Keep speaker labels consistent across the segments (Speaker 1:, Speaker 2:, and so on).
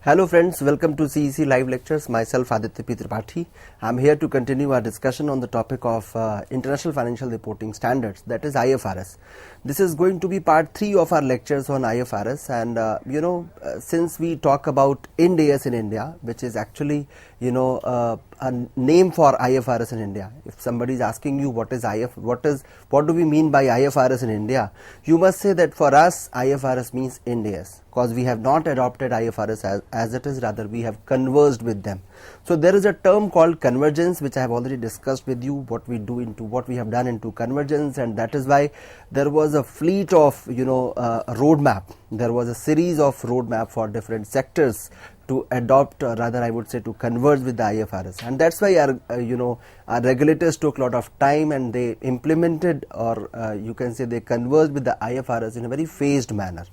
Speaker 1: Hello friends, welcome to CEC Live Lectures. Myself Aditya P. Tripathi. I am here to continue our discussion on the topic of International Financial Reporting Standards, that is IFRS. This is going to be part 3 of our lectures on IFRS, and since we talk about Ind AS in India, which is actually a name for IFRS in India. If somebody is asking you what do we mean by IFRS in India, you must say that for us IFRS means Ind AS, because we have not adopted IFRS as it is, rather we have converged with them. So there is a term called convergence, which I have already discussed with you, what we have done into convergence, and that is why there was a fleet of roadmap. There was a series of roadmap for different sectors to adopt, or rather I would say to converge with the IFRS, and that's why our regulators took a lot of time and they implemented, or you can say they converged with the IFRS in a very phased manner.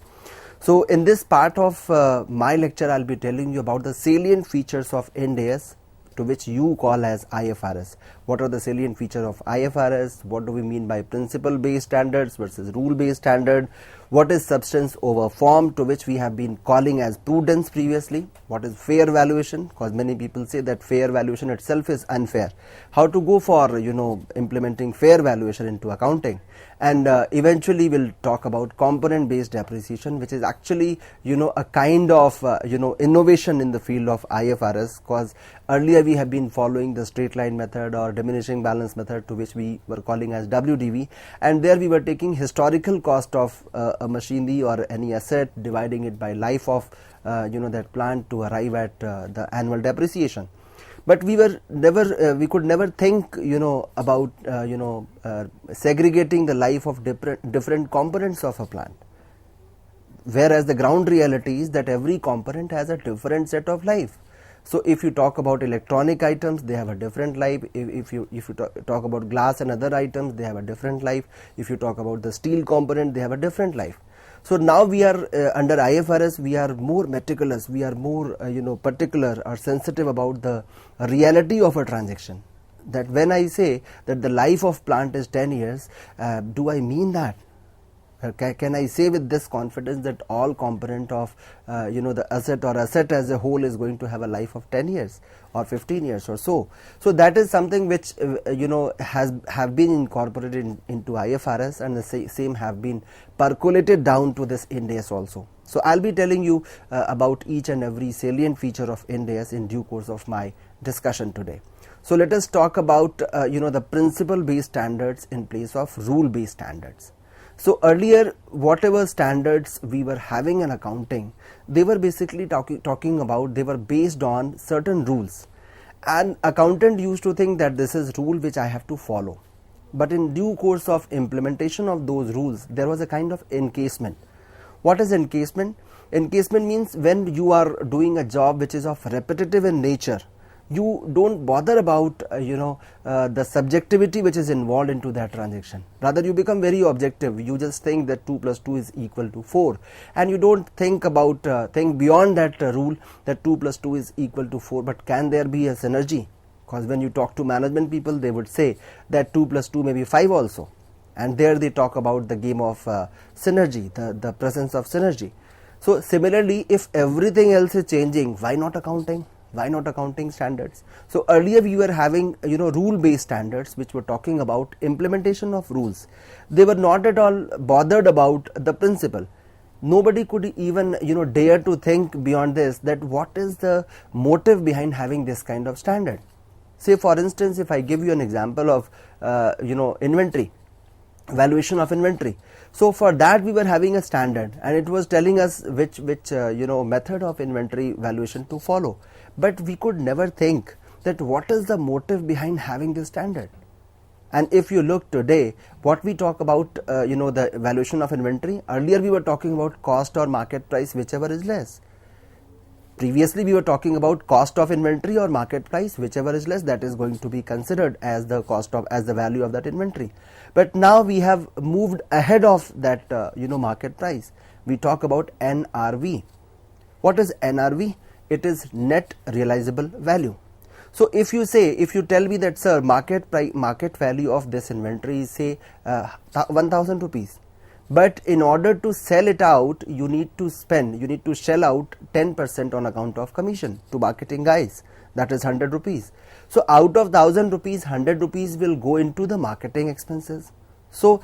Speaker 1: So in this part of my lecture, I'll be telling you about the salient features of Ind AS, to which you call as IFRS. What are the salient features of IFRS? What do we mean by principle based standards versus rule based standard? What is substance over form, to which we have been calling as prudence previously? What is fair valuation? Because many people say that fair valuation itself is unfair. How to go for implementing fair valuation into accounting? And eventually we'll talk about component based depreciation, which is actually a kind of innovation in the field of IFRS, because earlier we have been following the straight line method or diminishing balance method, to which we were calling as WDV, and there we were taking historical cost of a machinery or any asset, dividing it by life of that plant to arrive at the annual depreciation. But we could never think about segregating the life of different components of a plant, whereas the ground reality is that every component has a different set of life. So if you talk about electronic items, they have a different life. If you talk about glass and other items, they have a different life. If you talk about the steel component, they have a different life. So now we are under IFRS, we are more meticulous, we are more particular or sensitive about the reality of a transaction. That when I say that the life of plant is 10 years, do I mean that? Can I say with this confidence that all component of the asset as a whole is going to have a life of 10 years or 15 years or so? So that is something which have been incorporated into IFRS, and the same have been percolated down to this Ind AS also. So I'll be telling you about each and every salient feature of Ind AS in due course of my discussion today. So let us talk about the principle based standards in place of rule based standards. So earlier, whatever standards we were having in accounting, they were basically talking about, they were based on certain rules, and accountant used to think that this is rule which I have to follow. But in due course of implementation of those rules, there was a kind of encasement. What is encasement? Encasement means when you are doing a job which is of repetitive in nature, you don't bother about the subjectivity which is involved into that transaction. Rather, you become very objective. You just think that 2 plus 2 is equal to 4, and you don't think beyond that rule that 2 plus 2 is equal to 4. But can there be a synergy? Because when you talk to management people, they would say that 2 plus 2 may be 5 also, and there they talk about the game of synergy, the presence of synergy. So similarly, if everything else is changing, why not accounting? Why not accounting standards? So earlier we were having rule based standards which were talking about implementation of rules. They were not at all bothered about the principle. Nobody could even dare to think beyond this, that what is the motive behind having this kind of standard. Say for instance, if I give you an example of inventory, valuation of inventory. So for that we were having a standard, and it was telling us which method of inventory valuation to follow. But we could never think that what is the motive behind having this standard. And if you look today, what we talk about the valuation of inventory, earlier we were talking about cost or market price, whichever is less. Previously we were talking about cost of inventory or market price, whichever is less, that is going to be considered as the value of that inventory. But now we have moved ahead of that market price. We talk about NRV. What is NRV? It is net realizable value. So if you tell me that sir, market value of this inventory is say 1000 rupees, but in order to sell it out, you need to shell out 10% on account of commission to marketing guys, that is 100 rupees. So out of 1000 rupees, 100 rupees will go into the marketing expenses. So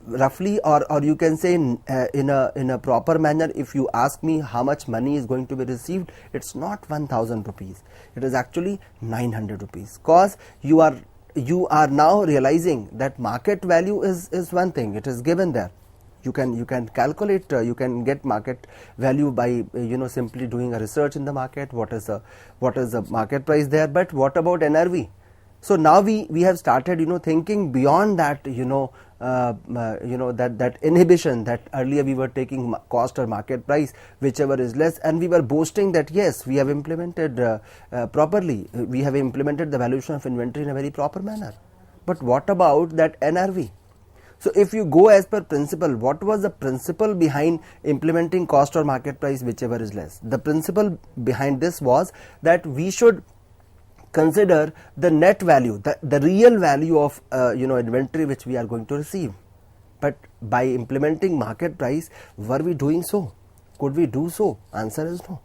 Speaker 1: roughly, or you can say in a proper manner, if you ask me how much money is going to be received, it's not 1000 rupees, it is actually 900 rupees, cause you are now realizing that market value is one thing, it is given there. You can calculate, you can get market value by simply doing a research in the market, what is the market price there. But what about NRV? So now we have started thinking beyond that, that inhibition, that earlier we were taking cost or market price, whichever is less, and we were boasting that yes, we have implemented properly, we have implemented the valuation of inventory in a very proper manner. But what about that NRV? So if you go as per principle, what was the principle behind implementing cost or market price, whichever is less? The principle behind this was that we should consider the net value, the real value of inventory which we are going to receive. But by implementing market price, were we doing so? Could we do so? Answer is no.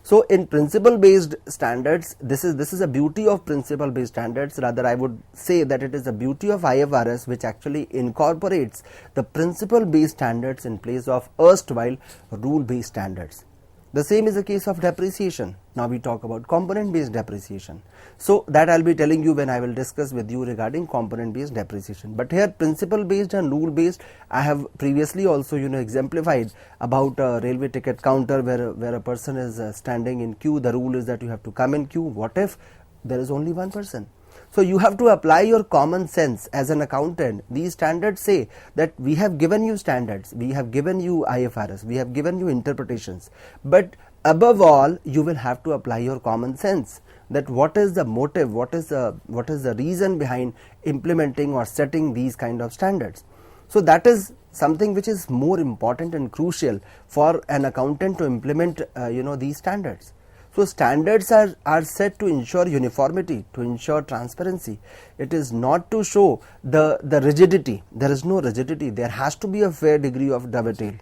Speaker 1: So in principle based standards, this is a beauty of principle based standards. Rather, I would say that it is the beauty of IFRS which actually incorporates the principle based standards in place of erstwhile rule based standards. The same is the case of depreciation. Now we talk about component based depreciation. So that I'll be telling you when I will discuss with you regarding component based depreciation. But here principle based and rule based, I have previously also exemplified about a railway ticket counter where a person is standing in queue. The rule is that you have to come in queue. What if there is only one person? So you have to apply your common sense as an accountant. These standards say that we have given you standards, we have given you IFRS, we have given you interpretations, but above all you will have to apply your common sense, that what is the motive, what is the reason behind implementing or setting these kind of standards. So that is something which is more important and crucial for an accountant to implement these standards. So standards are set to ensure uniformity, to ensure transparency. It is not to show the rigidity. There is no rigidity. There has to be a fair degree of dovetail.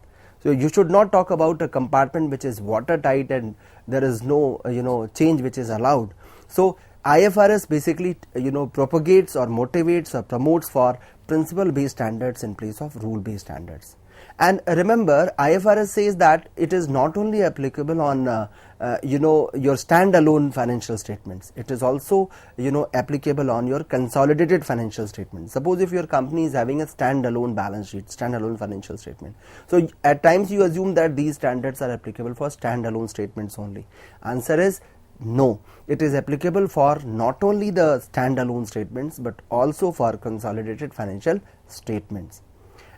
Speaker 1: So you should not talk about a compartment which is watertight and there is no change which is allowed. So IFRS basically propagates or motivates or promotes for principle based standards in place of rule based standards. And remember, IFRS says that it is not only applicable on your standalone financial statements. It is also applicable on your consolidated financial statements. Suppose if your company is having a standalone balance sheet, standalone financial statement. So at times you assume that these standards are applicable for standalone statements only. Answer is no. It is applicable for not only the standalone statements but also for consolidated financial statements.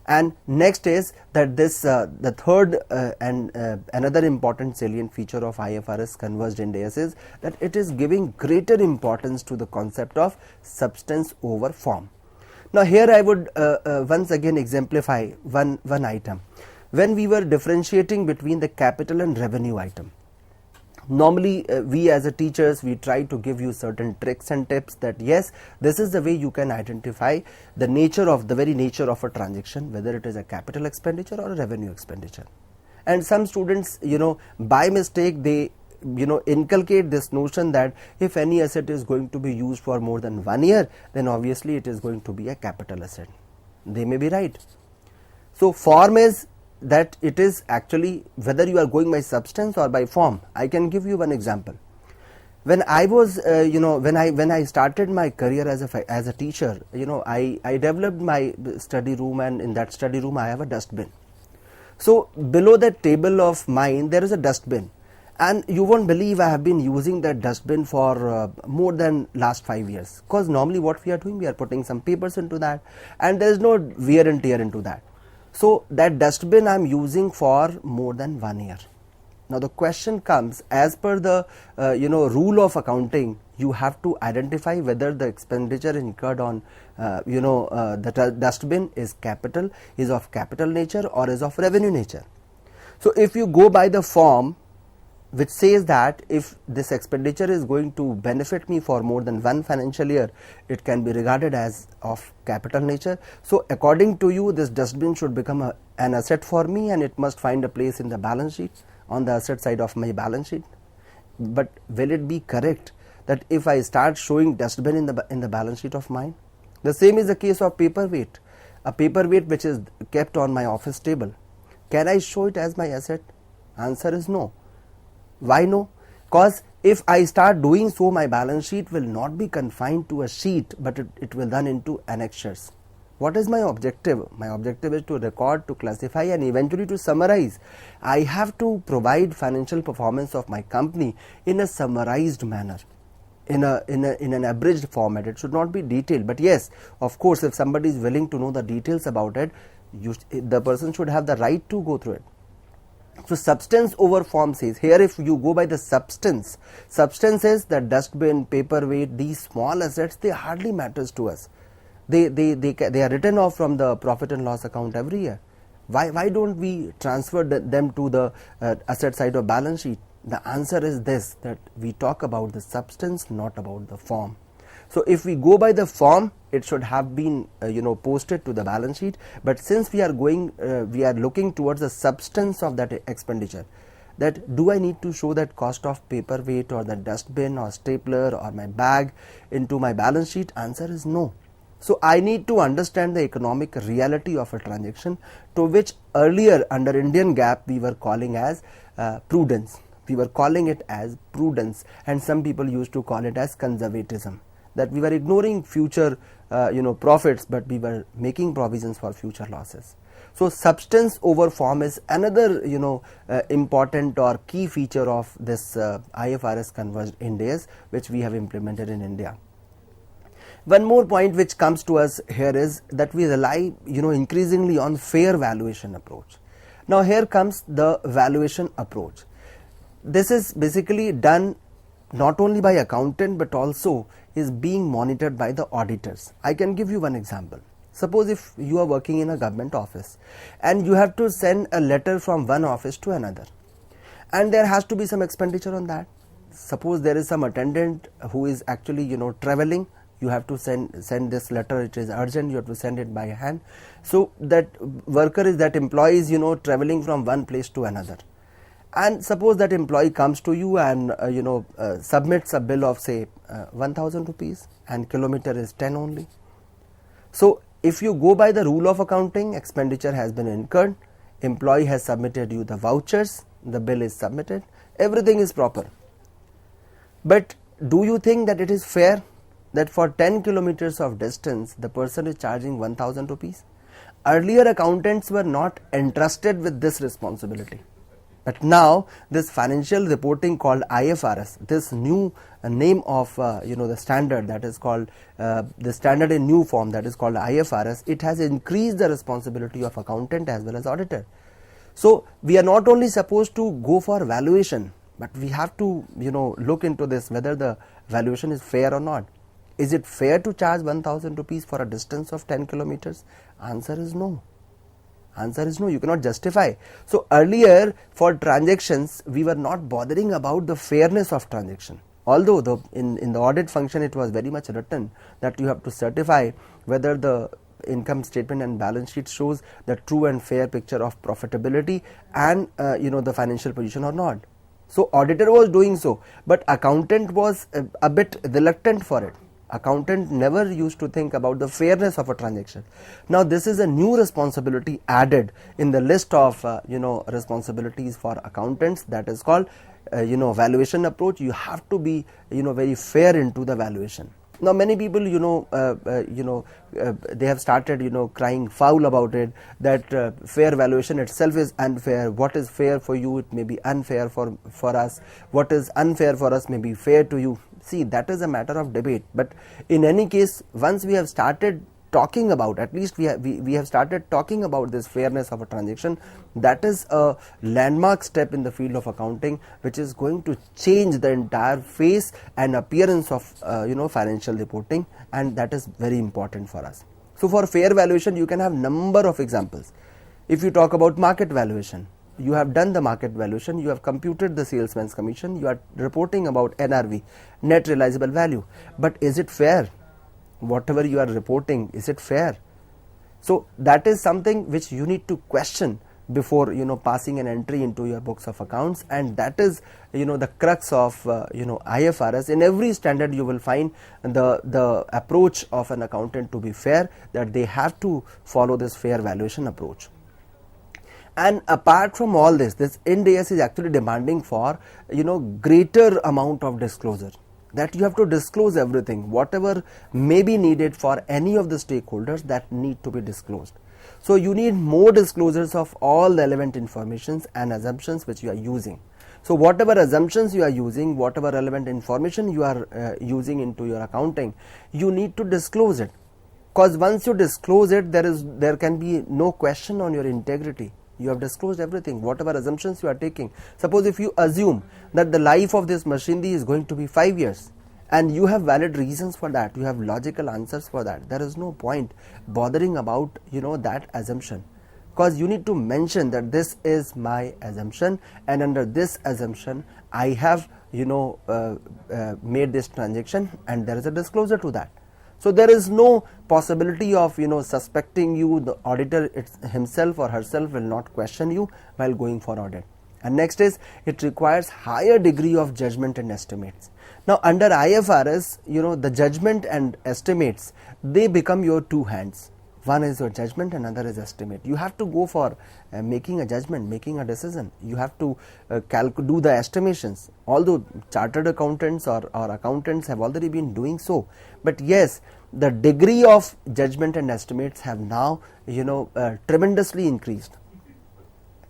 Speaker 1: And next is that the third and another important salient feature of IFRS Converged Ind AS is that it is giving greater importance to the concept of substance over form. Now here I would once again exemplify one item. When we were differentiating between the capital and revenue item, normally we as a teachers, we try to give you certain tricks and tips that yes, this is the way you can identify the very nature of a transaction, whether it is a capital expenditure or a revenue expenditure. And some students by mistake they inculcate this notion that if any asset is going to be used for more than 1 year, then obviously it is going to be a capital asset. They may be right. So form is that it is actually whether you are going by substance or by form. I can give you one example. When I was when I started my career as a teacher, I developed my study room, and in that study room I have a dustbin. So below that table of mine there is a dustbin, and you won't believe I have been using that dustbin for more than last 5 years, because normally what we are doing, we are putting some papers into that and there is no wear and tear into that. So that dustbin I am using for more than 1 year. Now the question comes, as per the rule of accounting, you have to identify whether the expenditure incurred on the dustbin is of capital nature or is of revenue nature. So if you go by the form, which says that if this expenditure is going to benefit me for more than one financial year, it can be regarded as of capital nature. So according to you, this dustbin should become an asset for me, and it must find a place in the balance sheet, on the asset side of my balance sheet. But will it be correct that if I start showing dustbin in the balance sheet of mine? The same is the case of paperweight. A paperweight which is kept on my office table, can I show it as my asset? Answer is no. Why no? Because if I start doing so, my balance sheet will not be confined to a sheet, but it will run into annexures. What is my objective? My objective is to record, to classify, and eventually to summarize. I have to provide financial performance of my company in a summarized manner, in an abridged format. It should not be detailed. But yes, of course, if somebody is willing to know the details about it, the person should have the right to go through it. So substance over form says here, if you go by the substance is the dustbin, paperweight, these small assets, they hardly matters to us. They are written off from the profit and loss account every year. Why don't we transfer them to the asset side of balance sheet? The answer is this, that we talk about the substance, not about the form. So if we go by the form, it should have been posted to the balance sheet. But since we are looking towards the substance of that expenditure, that do I need to show that cost of paperweight or the dustbin or stapler or my bag into my balance sheet? Answer is no. So I need to understand the economic reality of a transaction, to which earlier under Indian GAAP we were calling as prudence. We were calling it as prudence, and some people used to call it as conservatism. That we were ignoring future profits, but we were making provisions for future losses. So substance over form is another important or key feature of this IFRS converged Ind AS, which we have implemented in India. One more point which comes to us here is that we rely increasingly on fair valuation approach. Now here comes the valuation approach. This is basically done not only by accountant, but also is being monitored by the auditors. I can give you one example. Suppose if you are working in a government office and you have to send a letter from one office to another, and there has to be some expenditure on that. Suppose there is some attendant who is actually traveling. You have to send this letter, it is urgent, you have to send it by hand. So that employee is traveling from one place to another. And suppose that employee comes to you and submits a bill of say 1000 rupees, and kilometer is 10 only. So if you go by the rule of accounting, expenditure has been incurred, employee has submitted you the vouchers, the bill is submitted, everything is proper. But do you think that it is fair that for 10 kilometers of distance the person is charging 1000 rupees? Earlier accountants were not entrusted with this responsibility. But now this financial reporting called IFRS, this new name of the standard that is called the standard in new form, that is called IFRS, it has increased the responsibility of accountant as well as auditor. So we are not only supposed to go for valuation, but we have to look into this, whether the valuation is fair or not. Is it fair to charge 1000 rupees for a distance of 10 kilometers? Answer is no. Answer is no, you cannot justify. So earlier for transactions we were not bothering about the fairness of transaction. Although in the audit function it was very much written that you have to certify whether the income statement and balance sheet shows the true and fair picture of profitability and the financial position or not. So auditor was doing so, but accountant was a bit reluctant for it. Accountant never used to think about the fairness of a transaction. Now this is a new responsibility added in the list of responsibilities for accountants, that is called valuation approach. You have to be very fair into the valuation. Now many people they have started crying foul about it, that fair valuation itself is unfair. What is fair for you, it may be unfair for us. What is unfair for us may be fair to you. See, that is a matter of debate. But in any case, once we have started talking about, at least we have started talking about this fairness of a transaction, that is a landmark step in the field of accounting, which is going to change the entire face and appearance of financial reporting, and that is very important for us. So for fair valuation you can have number of examples. If you talk about market valuation, you have done the market valuation, you have computed the salesman's commission, you are reporting about NRV, net realizable value. But is it fair? Whatever you are reporting, is it fair? So that is something which you need to question before passing an entry into your books of accounts, and that is the crux of IFRS. In every standard you will find the approach of an accountant to be fair, that they have to follow this fair valuation approach. And apart from all this Ind AS is actually demanding for greater amount of disclosure, that you have to disclose everything, whatever may be needed for any of the stakeholders that need to be disclosed. So you need more disclosures of all relevant informations and assumptions which you are using. So whatever assumptions you are using, whatever relevant information you are using into your accounting, you need to disclose it, because once you disclose it, there can be no question on your integrity. You have disclosed everything, whatever assumptions you are taking. Suppose if you assume that the life of this machinery is going to be 5 years, and you have valid reasons for that, you have logical answers for that, there is no point bothering about that assumption, because you need to mention that this is my assumption, and under this assumption I have made this transaction, and there is a disclosure to that. So there is no possibility of suspecting you. The auditor himself or herself will not question you while going for audit. And next is, it requires higher degree of judgment and estimates. Now under IFRS, the judgment and estimates, they become your two hands. One is your judgment, another is estimate. You have to go for making a judgment, making a decision. You have to do the estimations. Although chartered accountants or accountants have already been doing so, but yes, the degree of judgment and estimates have now tremendously increased.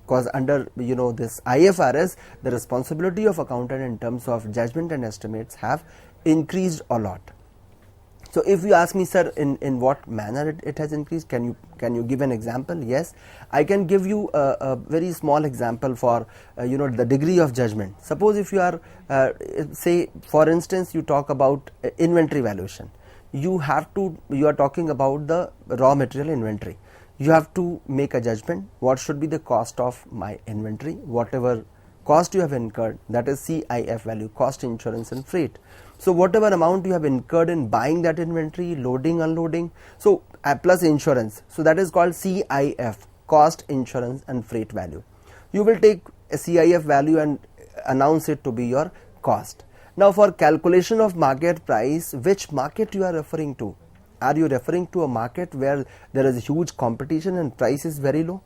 Speaker 1: Because under this IFRS, the responsibility of accountant in terms of judgment and estimates have increased a lot. So if you ask me, sir, in what manner it has increased, can you give an example? Yes, I can give you a very small example for the degree of judgment. Suppose if you are say for instance you talk about inventory valuation, you are talking about the raw material inventory. You have to make a judgment, what should be the cost of my inventory, whatever cost you have incurred, that is CIF value, cost, insurance and freight. So whatever amount you have incurred in buying that inventory, loading, unloading, so plus insurance, so that is called CIF, cost, insurance and freight value. You will take a CIF value and announce it to be your cost. Now for calculation of market price, which market you are referring to? Are you referring to a market where there is huge competition and price is very low?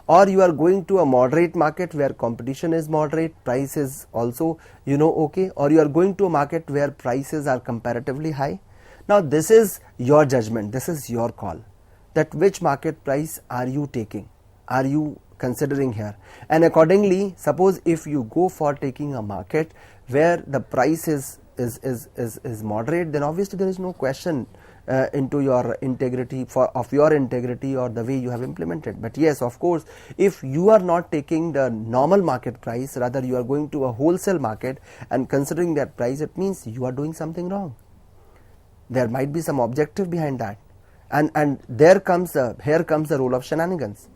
Speaker 1: Or you are going to a moderate market where competition is moderate, price is also okay, or you are going to a market where prices are comparatively high? Now this is your judgment, this is your call, that which market price are you taking, are you considering here, and accordingly, suppose if you go for taking a market where the price is moderate, then obviously there is no question into your integrity of your integrity or the way you have implemented. But yes, of course, if you are not taking the normal market price, rather you are going to a wholesale market and considering that price, it means you are doing something wrong. There might be some objective behind that, and here comes the role of shenanigans.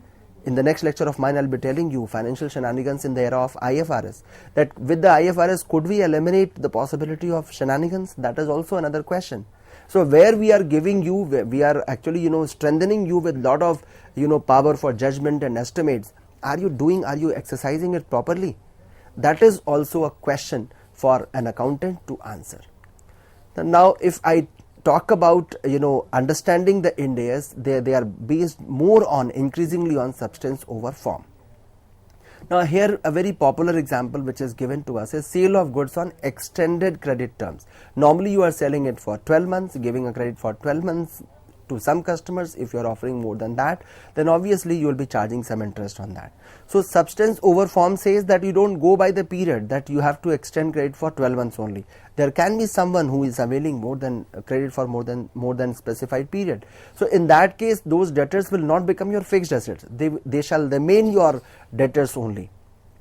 Speaker 1: In the next lecture of mine, I'll be telling you financial shenanigans in the era of IFRS. That with the IFRS, could we eliminate the possibility of shenanigans? That is also another question. So where we are giving you, we are actually strengthening you with lot of power for judgment and estimates. Are you exercising it properly? That is also a question for an accountant to answer. Now if I talk about understanding the Ind AS, they are based more on increasingly on substance over form. Now here a very popular example which is given to us is sale of goods on extended credit terms. Normally you are selling it for 12 months, giving a credit for 12 months to some customers. If you are offering more than that, then obviously you will be charging some interest on that. So substance over form says that you don't go by the period, that you have to extend credit for 12 months only. There can be someone who is availing more than credit for more than specified period. So in that case, those debtors will not become your fixed assets. They shall remain your debtors only.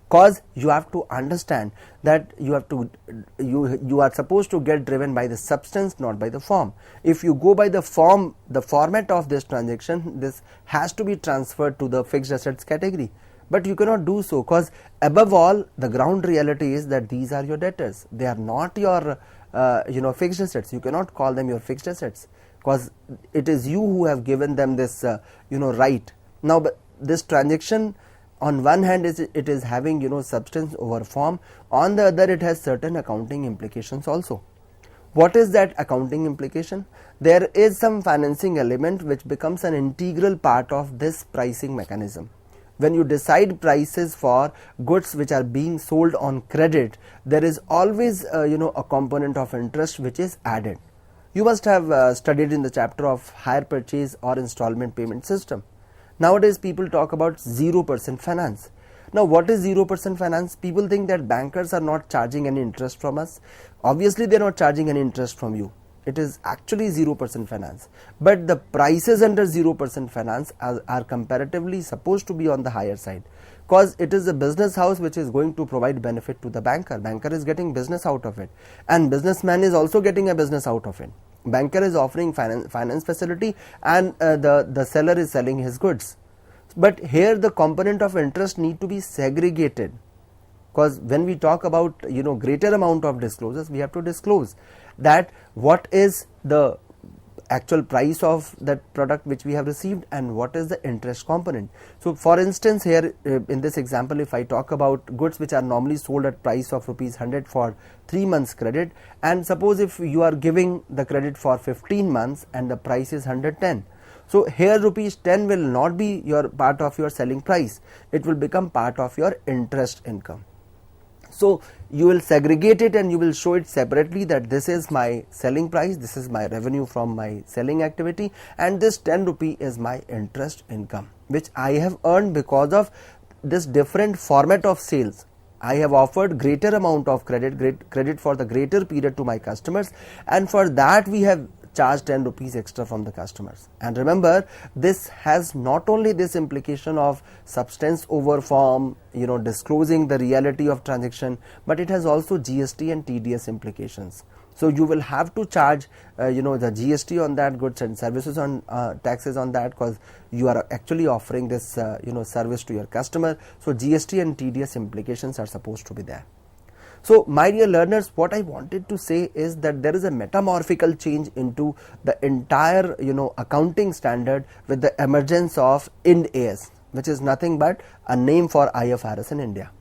Speaker 1: Because you have to understand that you are supposed to get driven by the substance, not by the form. If you go by the format of this transaction, this has to be transferred to the fixed assets category. But you cannot do so, because above all the ground reality is that these are your debtors. They are not your fixed assets. You cannot call them your fixed assets, because it is you who have given them this right. Now, but this transaction, on one hand, it is having substance over form. On the other, it has certain accounting implications also. What is that accounting implication? There is some financing element which becomes an integral part of this pricing mechanism. When you decide prices for goods which are being sold on credit, there is always a component of interest which is added. You must have studied in the chapter of hire purchase or installment payment system. Nowadays people talk about 0% finance. Now, what is 0% finance? People think that bankers are not charging any interest from us. Obviously they are not charging any interest from you. It is actually 0% finance, but the prices under 0% finance are comparatively supposed to be on the higher side, because it is a business house which is going to provide benefit to the banker. Banker is getting business out of it, and businessman is also getting a business out of it. Banker is offering finance facility, and the seller is selling his goods. But here the component of interest need to be segregated, because when we talk about greater amount of disclosures, we have to disclose that what is the actual price of that product which we have received and what is the interest component. So for instance, here in this example, if I talk about goods which are normally sold at price of rupees 100 for 3 months credit, and suppose if you are giving the credit for 15 months and the price is 110. So here rupees 10 will not be your part of your selling price, it will become part of your interest income. So you will segregate it and you will show it separately, that this is my selling price, this is my revenue from my selling activity, and this 10 rupee is my interest income which I have earned because of this different format of sales. I have offered greater amount of credit for the greater period to my customers, and for that we have charge 10 rupees extra from the customers. And remember, this has not only this implication of substance over form, disclosing the reality of transaction, but it has also GST and TDS implications. So you will have to charge the GST on that, goods and services on taxes on that, because you are actually offering this service to your customer. So GST and TDS implications are supposed to be there. So my dear learners, what I wanted to say is that there is a metamorphical change into the entire accounting standard with the emergence of Ind AS, which is nothing but a name for IFRS in India.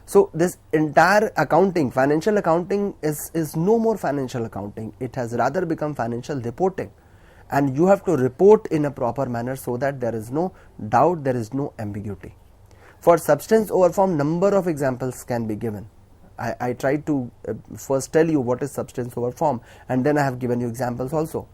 Speaker 1: So this entire accounting, financial accounting is no more financial accounting. It has rather become financial reporting, and you have to report in a proper manner so that there is no doubt, there is no ambiguity. For substance over form, number of examples can be given. I tried to first tell you what is substance over form, and then I have given you examples also.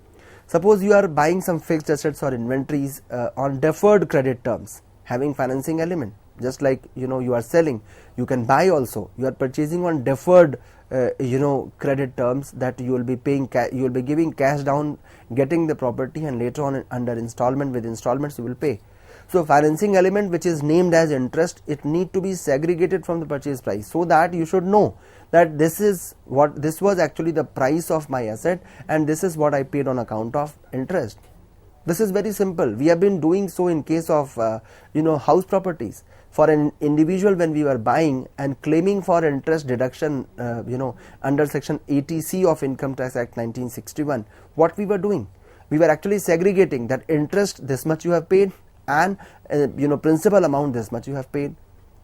Speaker 1: Suppose you are buying some fixed assets or inventories on deferred credit terms, having financing element. Just like you are selling, you can buy also. You are purchasing on deferred credit terms, that you will be paying, you will be giving cash down, getting the property, and later on under installment, with installments you will pay. So financing element which is named as interest, it need to be segregated from the purchase price, so that you should know that this was actually the price of my asset, and this is what I paid on account of interest. This is very simple. We have been doing so in case of house properties. For an individual, when we were buying and claiming for interest deduction under section 80C of Income Tax Act 1961, what we were doing? We were actually segregating that interest, this much you have paid, and principal amount, this much you have paid.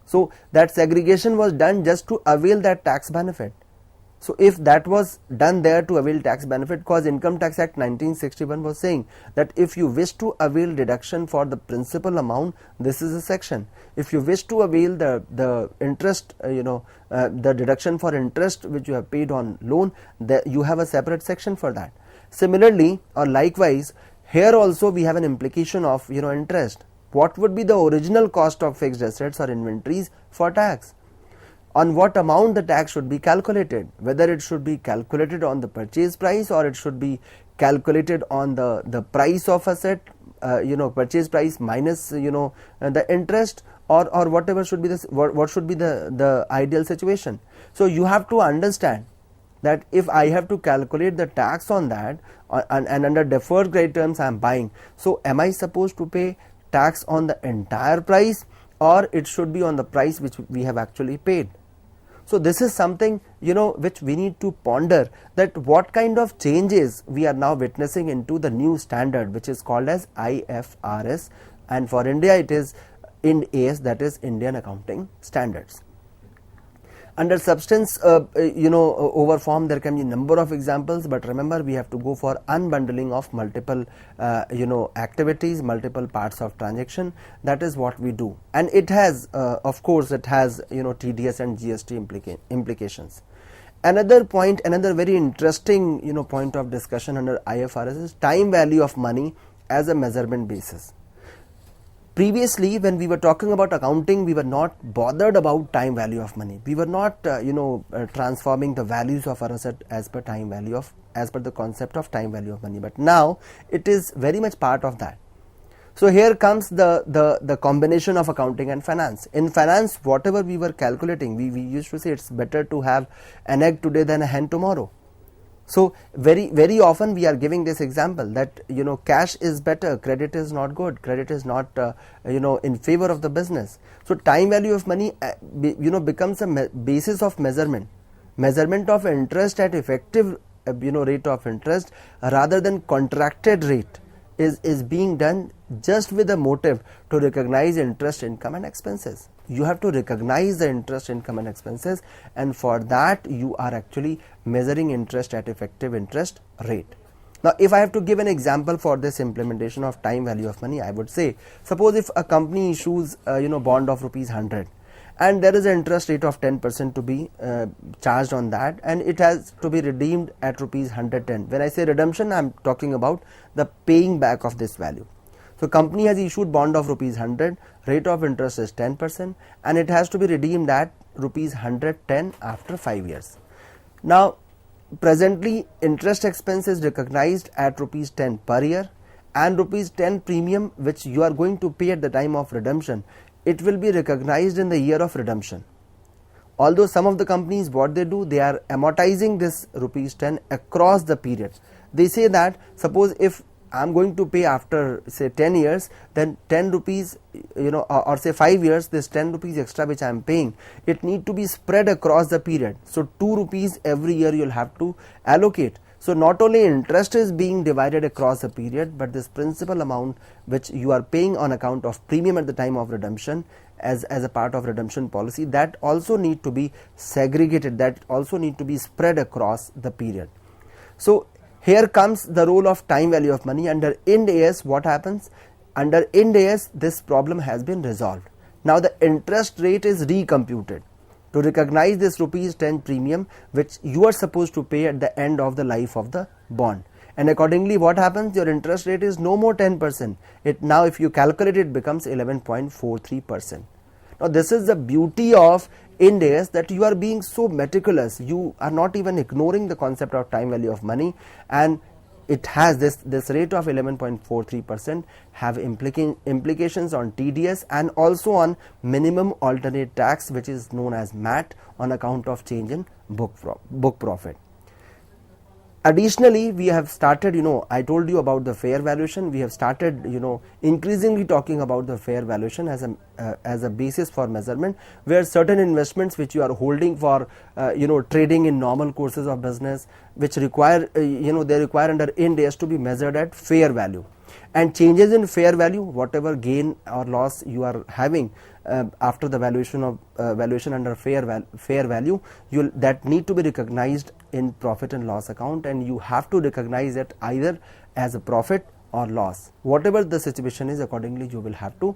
Speaker 1: So that segregation was done just to avail that tax benefit. So if that was done there to avail tax benefit, because Income Tax Act 1961 was saying that if you wish to avail deduction for the principal amount, this is a section. If you wish to avail the interest, the deduction for interest which you have paid on loan, you have a separate section for that. Similarly, or likewise, here also we have an implication of interest. What would be the original cost of fixed assets or inventories for tax? On what amount the tax should be calculated? Whether it should be calculated on the purchase price, or it should be calculated on the price of asset, purchase price minus the interest, or whatever should be this, what should be the ideal situation. So you have to understand that if I have to calculate the tax on that, and under deferred credit terms I am buying, so am I supposed to pay tax on the entire price, or it should be on the price which we have actually paid. So this is something, which we need to ponder, that what kind of changes we are now witnessing into the new standard which is called as IFRS, and for India it is Ind AS, that is Indian Accounting Standards. Under substance over form, there can be number of examples, but remember we have to go for unbundling of multiple activities, multiple parts of transaction. That is what we do, and it has of course it has TDS and GST implications. Another point, another very interesting point of discussion under IFRS is time value of money as a measurement basis. Previously, when we were talking about accounting, we were not bothered about time value of money. We were not, transforming the values of our asset as per the concept of time value of money. But now it is very much part of that. So here comes the combination of accounting and finance. In finance, whatever we were calculating, we used to say it's better to have an egg today than a hen tomorrow. So very often we are giving this example that cash is better, credit is not good, credit is not in favor of the business. So time value of money becomes a basis of measurement of interest at effective rate of interest rather than contracted rate is being done just with the motive to recognize interest, income and expenses. You have to recognize the interest, income and expenses, and for that you are actually measuring interest at effective interest rate. Now if I have to give an example for this implementation of time value of money, I would say, suppose if a company issues bond of rupees 100 and there is an interest rate of 10% to be charged on that, and it has to be redeemed at rupees 110. When I say redemption, I am talking about the paying back of this value. So company has issued bond of rupees 100, rate of interest is 10%, and it has to be redeemed at rupees 110 after 5 years. Now presently interest expense is recognized at rupees 10 per year, and rupees 10 premium which you are going to pay at the time of redemption, it will be recognized in the year of redemption. Although some of the companies, what they do, they are amortizing this rupees 10 across the period. They say that suppose if I am going to pay after say 10 years, then 10 rupees or say 5 years, this 10 rupees extra which I am paying, it need to be spread across the period. So 2 rupees every year you will have to allocate. So not only interest is being divided across the period, but this principal amount which you are paying on account of premium at the time of redemption as a part of redemption policy, that also need to be segregated, that also need to be spread across the period. So here comes the role of time value of money. Under Ind AS, what happens? Under Ind AS, this problem has been resolved. Now the interest rate is recomputed to recognize this rupees 10 premium which you are supposed to pay at the end of the life of the bond. And accordingly, what happens? Your interest rate is no more 10%. It now, if you calculate, it becomes 11.43%. Now this is the beauty of Ind AS, that you are being so meticulous. You are not even ignoring the concept of time value of money, and it has this rate of 11.43% have implications on TDS and also on minimum alternate tax, which is known as MAT, on account of change in book profit. Additionally, we have started, I told you about the fair valuation. We have started, increasingly talking about the fair valuation as a basis for measurement, where certain investments which you are holding for, trading in normal courses of business, which require, they require under Ind AS to be measured at fair value. And changes in fair value, whatever gain or loss you are having after the valuation under fair value, that need to be recognized in profit and loss account, and you have to recognize it either as a profit or loss. Whatever the situation is, accordingly you will have to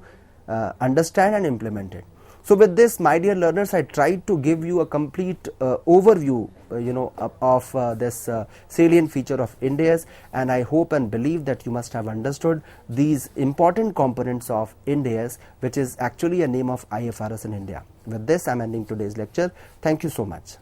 Speaker 1: understand and implement it. So with this, my dear learners, I tried to give you a complete overview of this salient feature of Ind AS, and I hope and believe that you must have understood these important components of Ind AS, which is actually a name of IFRS in India. With this, I am ending today's lecture. Thank you so much.